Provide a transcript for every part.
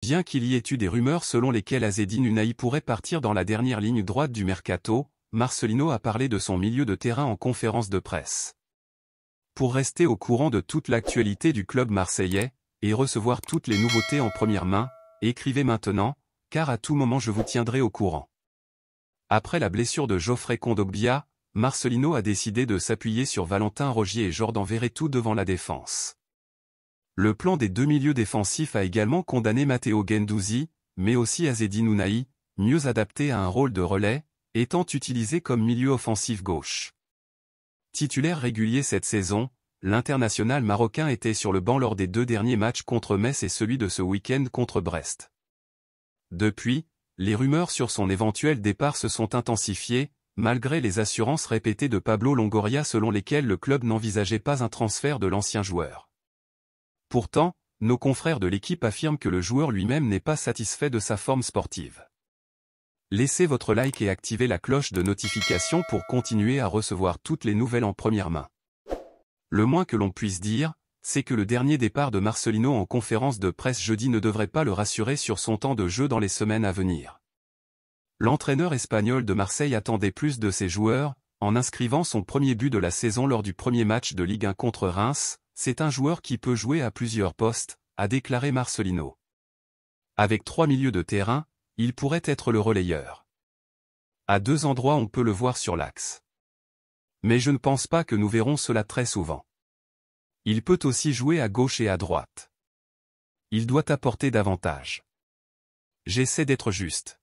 Bien qu'il y ait eu des rumeurs selon lesquelles Azzedine Ounahi pourrait partir dans la dernière ligne droite du mercato, Marcelino a parlé de son milieu de terrain en conférence de presse. Pour rester au courant de toute l'actualité du club marseillais, et recevoir toutes les nouveautés en première main, écrivez maintenant, car à tout moment je vous tiendrai au courant. Après la blessure de Geoffrey Kondogbia, Marcelino a décidé de s'appuyer sur Valentin Rogier et Jordan Verretou devant la défense. Le plan des deux milieux défensifs a également condamné Matteo Guendouzi, mais aussi Azzedine Ounahi, mieux adapté à un rôle de relais, étant utilisé comme milieu offensif gauche. Titulaire régulier cette saison, l'international marocain était sur le banc lors des deux derniers matchs contre Metz et celui de ce week-end contre Brest. Depuis, les rumeurs sur son éventuel départ se sont intensifiées, malgré les assurances répétées de Pablo Longoria selon lesquelles le club n'envisageait pas un transfert de l'ancien joueur. Pourtant, nos confrères de l'équipe affirment que le joueur lui-même n'est pas satisfait de sa forme sportive. Laissez votre like et activez la cloche de notification pour continuer à recevoir toutes les nouvelles en première main. Le moins que l'on puisse dire, c'est que le dernier départ de Marcelino en conférence de presse jeudi ne devrait pas le rassurer sur son temps de jeu dans les semaines à venir. L'entraîneur espagnol de Marseille attendait plus de ses joueurs, en inscrivant son premier but de la saison lors du premier match de Ligue 1 contre Reims. C'est un joueur qui peut jouer à plusieurs postes, a déclaré Marcelino. Avec 3 milieux de terrain, il pourrait être le relayeur. À 2 endroits on peut le voir sur l'axe. Mais je ne pense pas que nous verrons cela très souvent. Il peut aussi jouer à gauche et à droite. Il doit apporter davantage. J'essaie d'être juste.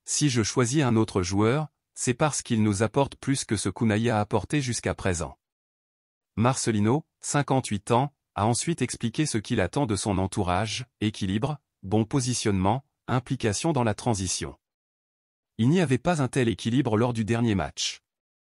Si je choisis un autre joueur, c'est parce qu'il nous apporte plus que ce qu'Ounahi a apporté jusqu'à présent. Marcelino, 58 ans, a ensuite expliqué ce qu'il attend de son entourage: équilibre, bon positionnement, implication dans la transition. Il n'y avait pas un tel équilibre lors du dernier match.